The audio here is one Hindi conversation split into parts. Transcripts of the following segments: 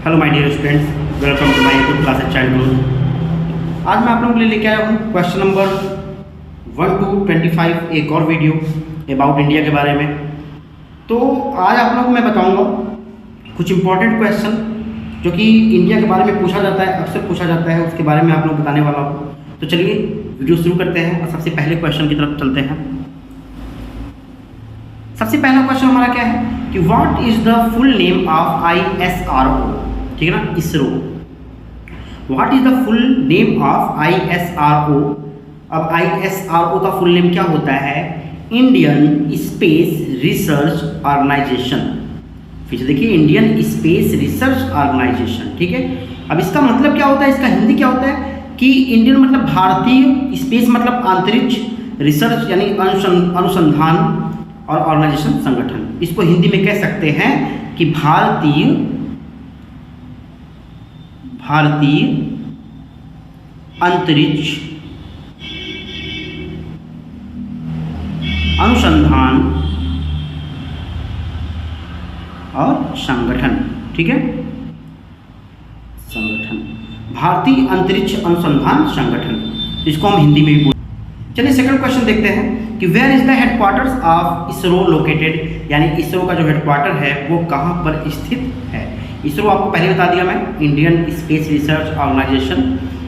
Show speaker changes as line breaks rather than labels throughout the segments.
Hello my dear students, welcome to my YouTube class child growth. आज मैं आप लोगों के लिए लेके आया हूँ क्वेश्चन नंबर 1 to 25, एक और वीडियो अबाउट इंडिया के बारे में। तो आज आप लोगों को मैं बताऊँगा कुछ इंपॉर्टेंट क्वेश्चन जो कि इंडिया के बारे में पूछा जाता है, अक्सर पूछा जाता है, उसके बारे में आप लोग बताने वाला हूँ। तो चलिए वीडियो शुरू करते हैं और सबसे पहले क्वेश्चन की तरफ चलते हैं। सबसे पहला क्वेश्चन हमारा क्या है कि what is the full name of ISRO, ठीक है ना, ISRO. What is the full name of ISRO। अब ISRO का फुल नेम क्या होता है? Indian Space Research Organisation. फिर से देखिए, इंडियन स्पेस रिसर्च ऑर्गेनाइजेशन, ठीक है। अब इसका मतलब क्या होता है, इसका हिंदी क्या होता है कि इंडियन मतलब भारतीय, स्पेस मतलब अंतरिक्ष, रिसर्च यानी अनुसंधान और ऑर्गेनाइजेशन संगठन। इसको हिंदी में कह सकते हैं कि भारतीय अंतरिक्ष अनुसंधान और संगठन, ठीक है, संगठन, भारतीय अंतरिक्ष अनुसंधान संगठन, इसको हम हिंदी में भी बोलते हैं। चलिए सेकंड क्वेश्चन देखते हैं कि where is the headquarters of ISRO located, यानी इसरो का जो हेडक्वार्टर है वो कहाँ पर स्थित है। इसरो आपको पहले बता दिया मैं, इंडियन स्पेस रिसर्च ऑर्गेनाइजेशन,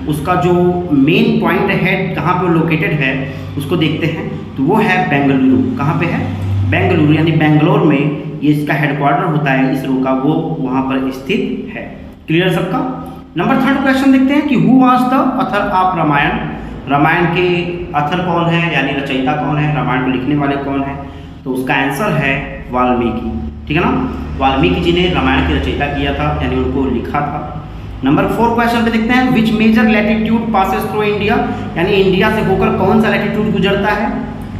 उसका जो मेन पॉइंट है कहाँ पर लोकेटेड है उसको देखते हैं। तो वो है बेंगलुरु। कहाँ पे है? बेंगलुरु, यानी बेंगलोर में ये इसका हेडक्वार्टर होता है इसरो का, वो वहाँ पर स्थित है। क्लियर सबका? नंबर थर्ड क्वेश्चन देखते हैं कि who was the author of Ramayana. Ramayana के ऑथर कौन है, यानी रचयिता कौन है, रामायण को लिखने वाले कौन है? तो उसका आंसर है वाल्मीकि, ठीक है ना। वाल्मीकि जी ने रामायण की रचयिता किया था, यानी उनको लिखा था। नंबर 4 क्वेश्चन पे देखते हैं which major latitude passes through India, यानी इंडिया से होकर कौन सा लैटिट्यूड गुजरता है।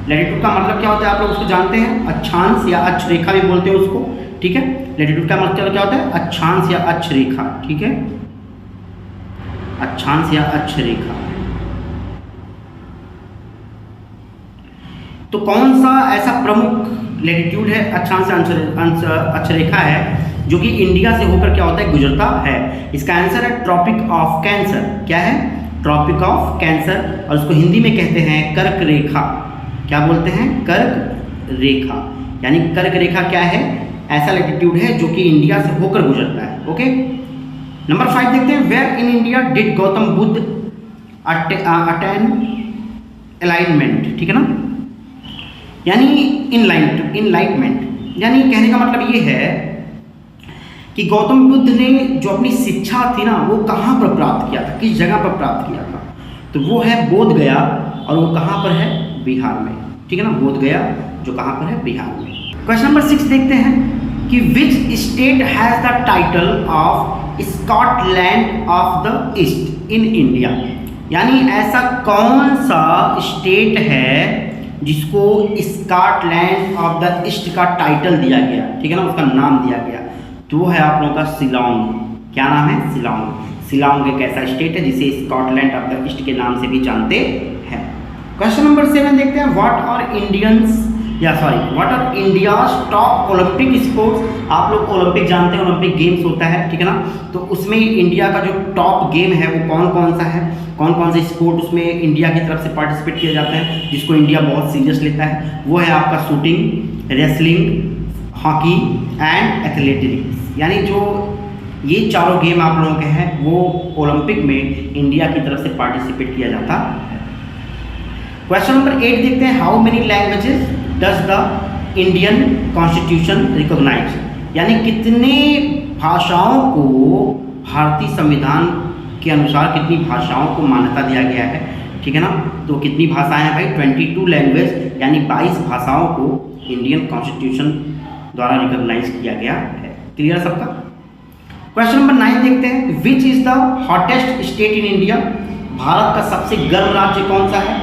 लैटिट्यूड का मतलब क्या होता है, आप लोग उसको जानते हैं, अक्षांश या अक्ष रेखा भी बोलते हैं उसको, ठीक है। लैटिट्यूड का मतलब क्या होता है? अक्षांश या अक्ष रेखा, ठीक है, अक्षांश या अक्ष रेखा। तो कौन सा ऐसा प्रमुख लैटिट्यूड है, अक्षांश अक्ष रेखा है, जो कि इंडिया से होकर क्या होता है, गुजरता है। इसका आंसर है ट्रॉपिक ऑफ कैंसर। क्या है? ट्रॉपिक ऑफ कैंसर, और उसको हिंदी में कहते हैं कर्क रेखा। क्या बोलते हैं? कर्क रेखा, यानी कर्क रेखा क्या है? ऐसा लैटिट्यूड है जो कि इंडिया से होकर गुजरता है। ओके, नंबर 5 देखते हैं where in India did Gautam Buddha attain enlightenment, ठीक है ना, यानी इनलाइटमेंट, यानी कहने का मतलब ये है कि गौतम बुद्ध ने जो अपनी शिक्षा थी ना वो कहाँ पर प्राप्त किया था, किस जगह पर प्राप्त किया था। तो वो है बोध गया, और वो कहाँ पर है? बिहार में, ठीक है ना, बोध गया जो कहाँ पर है? बिहार में। क्वेश्चन नंबर 6 देखते हैं कि which state has the title of Scotland of the east in India, यानी ऐसा कौन सा स्टेट है जिसको स्कॉटलैंड ऑफ द ईस्ट का टाइटल दिया गया, ठीक है ना, उसका नाम दिया गया। तो वो है आप लोगों का शिलांग। क्या नाम है? शिलांग। शिलांग एक ऐसा स्टेट है जिसे स्कॉटलैंड ऑफ द ईस्ट के नाम से भी जानते हैं। क्वेश्चन नंबर 7 देखते हैं what are India's top Olympic sports. आप लोग ओलंपिक जानते हैं, ओलंपिक गेम्स होता है, ठीक है ना। तो उसमें इंडिया का जो टॉप गेम है वो कौन कौन सा है, कौन कौन से स्पोर्ट उसमें इंडिया की तरफ से पार्टिसिपेट किए जाते हैं, जिसको इंडिया बहुत सीरियस लेता है। वो है आपका shooting, wrestling, hockey and athletics, यानी जो ये चारों गेम आप लोगों के हैं वो ओलंपिक में इंडिया की तरफ से पार्टिसिपेट किया जाता है। क्वेश्चन नंबर 8 देखते हैं how many languages does the Indian constitution recognise, यानी कितने भाषाओं को भारतीय संविधान के अनुसार कितनी भाषाओं को मान्यता दिया गया है, ठीक है ना। तो कितनी भाषाएं हैं भाई? 22 लैंग्वेज, यानी 22 भाषाओं को इंडियन कॉन्स्टिट्यूशन द्वारा रिकॉग्नाइज किया गया है। क्लियर सबका? क्वेश्चन नंबर 9 देखते हैं विच is the hottest state in India, Bharat का सबसे गर्म राज्य कौन सा है।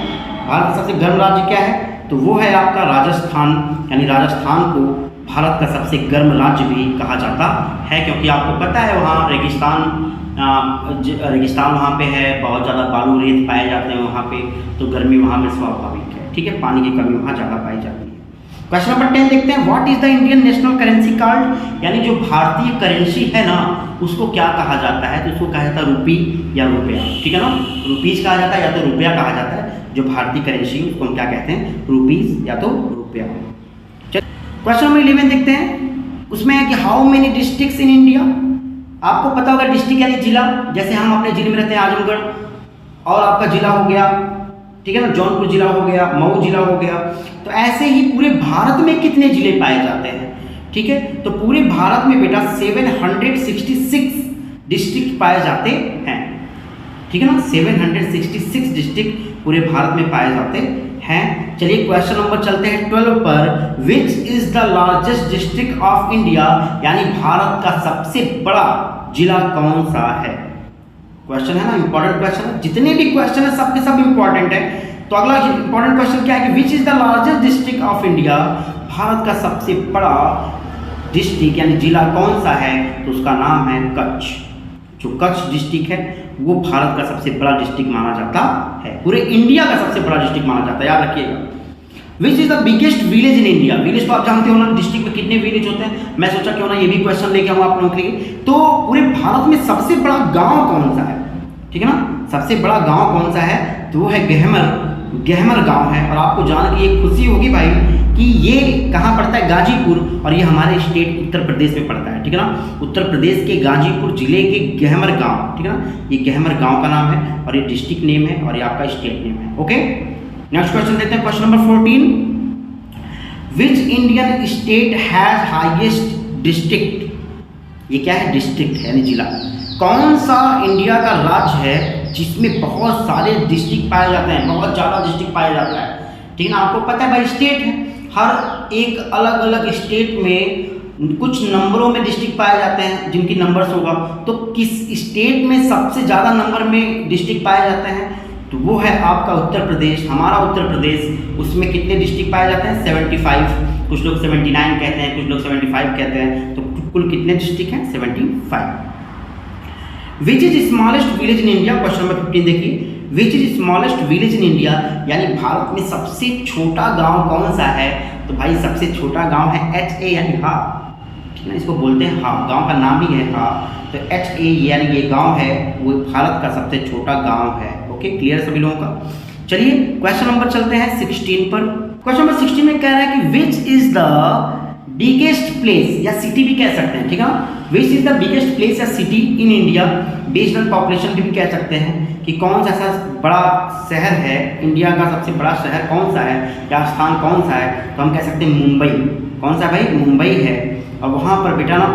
भारत का सबसे गर्म राज्य क्या है? तो वो है आपका राजस्थान, यानी राजस्थान को भारत का सबसे गर्म राज्य भी कहा जाता है, क्योंकि आपको पता है वहाँ रेगिस्तान वहाँ पे है, बहुत ज़्यादा बालू रेत पाए जाते हैं वहाँ पे, तो गर्मी वहाँ पे स्वाभाविक है, ठीक है, पानी की कमी वहाँ ज़्यादा पाई जाती है। क्वेश्चन नंबर 10 देखते हैं, what is the Indian national currency called, यानी जो भारतीय करेंसी है ना उसको क्या कहा जाता है, तो उसको कहा जाता है रूपी या रुपया, ठीक है ना, रुपीज कहा जाता है या तो रुपया कहा जाता है, जो भारतीय करेंसी है उसको हम क्या कहते हैं, रुपीज या तो रुपया। क्वेश्चन नंबर 11 देखते हैं, उसमें है कि how many districts in India, आपको पता होगा डिस्ट्रिक्ट यानी जिला, जैसे हम अपने जिले में रहते हैं आजमगढ़, और आपका जिला हो गया, ठीक है ना, जौनपुर जिला हो गया, मऊ जिला हो गया, तो ऐसे ही पूरे भारत में कितने जिले पाए जाते हैं, ठीक है, तो पूरे भारत में बेटा 766 डिस्ट्रिक्ट पाए जाते हैं, ठीक है ना, 766 डिस्ट्रिक्ट पूरे भारत में पाए जाते हैं। चलिए क्वेश्चन नंबर चलते हैं 12 पर, विच is the largest district of India, यानी भारत का सबसे बड़ा जिला कौन सा है। क्वेश्चन है ना, इंपॉर्टेंट क्वेश्चन है, जितने भी क्वेश्चन है सबके सब इंपॉर्टेंट है। तो अगला इंपॉर्टेंट क्वेश्चन क्या है कि which is the largest district of India, Bharat का सबसे बड़ा डिस्ट्रिक्ट यानी जिला कौन सा है, तो उसका नाम है कच्छ। जो कच्छ डिस्ट्रिक्ट है वो भारत का सबसे बड़ा डिस्ट्रिक्ट माना जाता है, पूरे इंडिया का सबसे बड़ा डिस्ट्रिक्ट माना जाता है, याद रखिएगा। विच is the biggest village in India, village तो आप जानते हो ना, डिस्ट्रिक्ट में कितने विलेज होते हैं, मैं सोचा क्यों ना ये भी क्वेश्चन लेके आऊँ आप लोगों के लिए। तो पूरे भारत में सबसे बड़ा गांव कौन सा है, ठीक है ना, सबसे बड़ा गांव कौन सा है, तो वो है गहमर गांव है। और आपको जान के ये खुशी होगी भाई कि ये कहाँ पड़ता है, गाजीपुर, और ये हमारे स्टेट उत्तर प्रदेश में पड़ता है, ठीक है ना, उत्तर प्रदेश के गाजीपुर जिले के गहमर गांव, ठीक है ना, ये गहमर गांव का नाम है, और ये डिस्ट्रिक्ट नेम है, और ये आपका स्टेट नेम है। ओके, नेक्स्ट क्वेश्चन देते हैं, question number 14, which Indian state has highest district, ये क्या है, डिस्ट्रिक्ट है यानी जिला, कौन सा इंडिया का राज्य है जिसमें बहुत सारे डिस्ट्रिक्ट पाए जाते हैं, बहुत ज़्यादा डिस्ट्रिक्ट पाया जाता है, ठीक है ना, आपको पता है भाई स्टेट है, हर एक अलग अलग स्टेट में कुछ नंबरों में डिस्ट्रिक्ट पाए जाते हैं जिनकी नंबर्स होगा, तो किस स्टेट में सबसे ज़्यादा नंबर में डिस्ट्रिक्ट पाए जाते हैं, तो वो है आपका उत्तर प्रदेश, हमारा उत्तर प्रदेश। उसमें कितने डिस्ट्रिक्ट पाए जाते हैं, 75, कुछ लोग 79 कहते हैं, कुछ लोग 75 कहते हैं, तो कुल कितने डिस्ट्रिक्ट हैं, 75। Which is smallest village in India, question number 15 देखिए, which is smallest village in India, यानी भारत में सबसे छोटा गांव कौन सा है, तो भाई सबसे छोटा गांव है HA यानी हा, ठीक है, इसको बोलते हैं हा, गांव का नाम ही है हा, तो HA यानी ये गांव है वो भारत का सबसे छोटा गांव है। ओके, क्लियर सभी लोगों का। चलिए क्वेश्चन नंबर चलते हैं 16 पर, क्वेश्चन नंबर 16 में कह रहा है कि which is the biggest place या सिटी भी कह सकते हैं, ठीक है, which is the biggest place या city in India based on population भी कह सकते हैं कि कौन सा ऐसा बड़ा शहर है, इंडिया का सबसे बड़ा शहर कौन सा है या स्थान कौन सा है, तो हम कह सकते हैं मुंबई। कौन सा भाई, मुंबई है, और वहाँ पर बेटा ना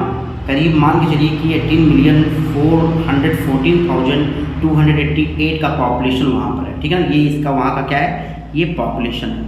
करीब मान के चलिए कि 18,414,288 का पॉपुलेशन वहाँ पर है, ठीक है ना, ये इसका वहाँ का क्या है, ये पॉपुलेशन है।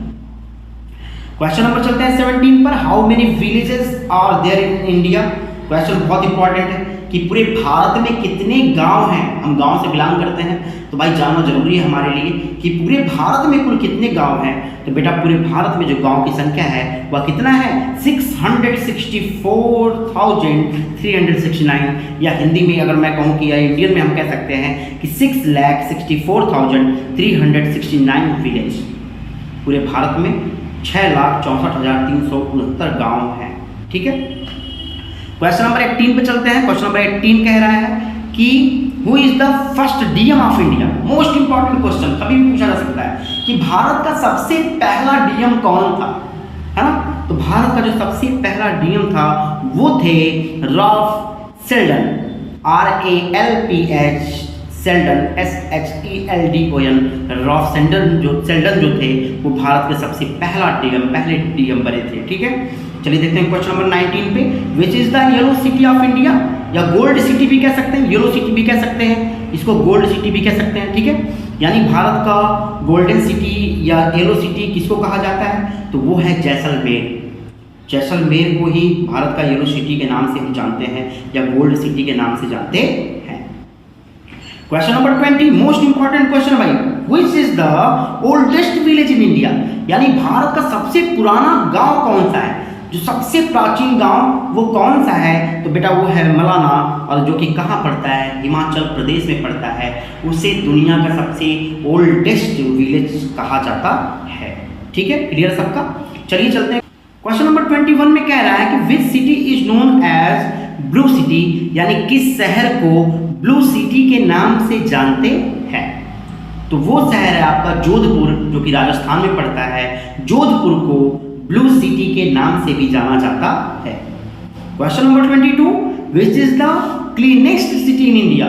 क्वेश्चन नंबर चलते हैं 17 पर, how many villages are there in India, question बहुत इंपॉर्टेंट है कि पूरे भारत में कितने गांव हैं, हम गांव से बिलोंग करते हैं तो भाई जानना जरूरी है हमारे लिए कि पूरे भारत में कुल कितने गांव हैं, तो बेटा पूरे भारत में जो गांव की संख्या है वह कितना है, 664,369, या हिंदी में अगर मैं कहूँ कि या इंडियन में हम कह सकते हैं कि 6,64,369 विलेज, पूरे भारत में 6,64,369 गांव हैं, ठीक है। क्वेश्चन नंबर 18 पे चलते हैं, क्वेश्चन नंबर 18 कह रहा है कि who is the first DM of India, most important question, कभी भी पूछा जा सकता है कि भारत का सबसे पहला डीएम कौन था, है ना, तो भारत का जो सबसे पहला डीएम था वो थे Ralph Sheldon, RALPH Sheldon, SHELDON, Ralph Sheldon जो थे वो भारत के सबसे पहले डीएम बने थे, ठीक है। चलिए देखते हैं क्वेश्चन नंबर 19 पे, विच is the yellow city of India, या गोल्ड सिटी भी कह सकते हैं, येलो सिटी भी कह सकते हैं, इसको गोल्ड सिटी भी कह सकते हैं, ठीक है, यानी भारत का गोल्डन सिटी या येलो सिटी किसको कहा जाता है, तो वो है जैसलमेर। जैसलमेर को ही भारत का येलो सिटी के नाम से हम जानते हैं या गोल्ड सिटी के नाम से जानते हैं। Question number 20, most important question भाई, which is the oldest village in India, यानी भारत का सबसे पुराना गांव कौन सा है, जो सबसे प्राचीन गांव वो कौन सा है, तो बेटा वो है मलाना, और जो कि कहाँ पड़ता है, हिमाचल प्रदेश में पड़ता है, उसे दुनिया का सबसे ओल्डेस्ट विलेज कहा जाता है, ठीक है, क्लियर सबका। चलिए चलते हैं क्वेश्चन नंबर 21 में कह रहा है कि which city is known as blue city, यानी किस शहर को ब्लू सिटी के नाम से जानते हैं। तो वो शहर है आपका जोधपुर, जो कि राजस्थान में पड़ता है। जोधपुर को ब्लू सिटी के नाम से भी जाना जाता है। Question number 22, which is the cleanest city in India,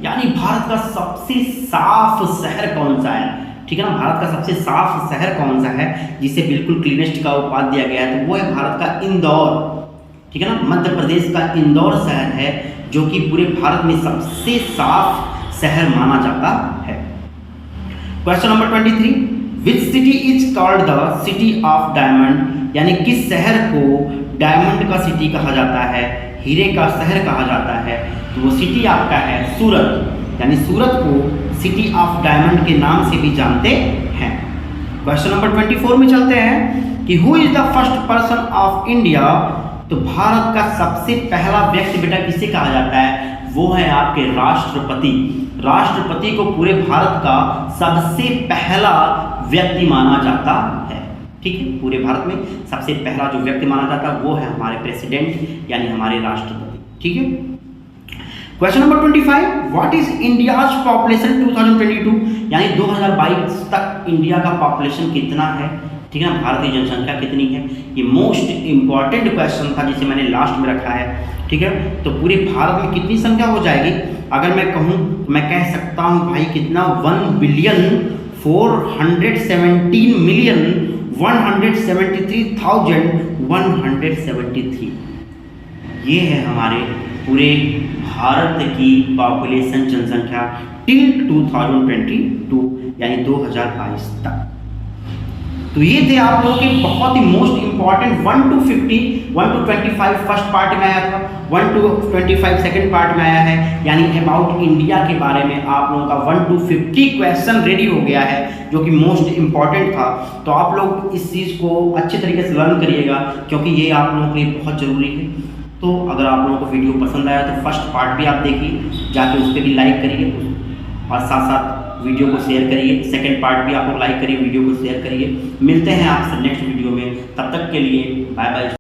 यानी भारत का सबसे साफ शहर कौन सा है। ठीक है ना, भारत का सबसे साफ शहर कौन सा है जिसे बिल्कुल क्लीनेस्ट का उपाधि दिया गया है, तो वो है भारत का इंदौर। ठीक है ना, मध्य प्रदेश का इंदौर शहर है जो कि पूरे भारत में सबसे साफ शहर माना जाता है। Question number 23, which city is called the city of diamond, यानी किस शहर को डायमंड का सिटी कहा जाता है, हीरे का शहर कहा जाता है। तो वो सिटी आपका है सूरत, यानी सूरत को सिटी ऑफ डायमंड के नाम से भी जानते हैं। क्वेश्चन नंबर 24 में चलते हैं कि who is the first person of India, तो भारत का सबसे पहला व्यक्ति बेटा किसे कहा जाता है, वो है आपके राष्ट्रपति। राष्ट्रपति को पूरे भारत का सबसे पहला व्यक्ति माना जाता है। ठीक है, पूरे भारत में सबसे पहला जो व्यक्ति माना जाता है वो है हमारे प्रेसिडेंट, यानी हमारे राष्ट्रपति। ठीक है, question number 25, what is India's population 2022, यानी 2022 तक इंडिया का पॉपुलेशन कितना है। ठीक है ना, भारतीय जनसंख्या कितनी है। ये मोस्ट इंपॉर्टेंट क्वेश्चन था जिसे मैंने लास्ट में रखा है। ठीक है, तो पूरे भारत में कितनी संख्या हो जाएगी, अगर मैं कहूँ तो मैं कह सकता हूँ भाई कितना, 1,417,173,173। ये है हमारे पूरे भारत की पॉपुलेशन जनसंख्या टिल 2022, यानी 2022 तक। तो ये थे आप लोगों के बहुत ही most important 1 to 50, 1 to 25 first part में आया था, 1 to 25 सेकंड पार्ट में आया है, यानी अबाउट इंडिया के बारे में आप लोगों का 1 to 50 क्वेश्चन रेडी हो गया है, जो कि मोस्ट इंपॉर्टेंट था। तो आप लोग इस चीज़ को अच्छे तरीके से लर्न करिएगा, क्योंकि ये आप लोगों के लिए बहुत ज़रूरी है। तो अगर आप लोगों को वीडियो पसंद आया तो फर्स्ट पार्ट भी आप देखिए, जाके उस पर भी लाइक करिए और साथ साथ वीडियो को शेयर करिए। सेकंड पार्ट भी आप लोग लाइक करिए, वीडियो को शेयर करिए। मिलते हैं आपसे नेक्स्ट वीडियो में, तब तक के लिए बाय बाय।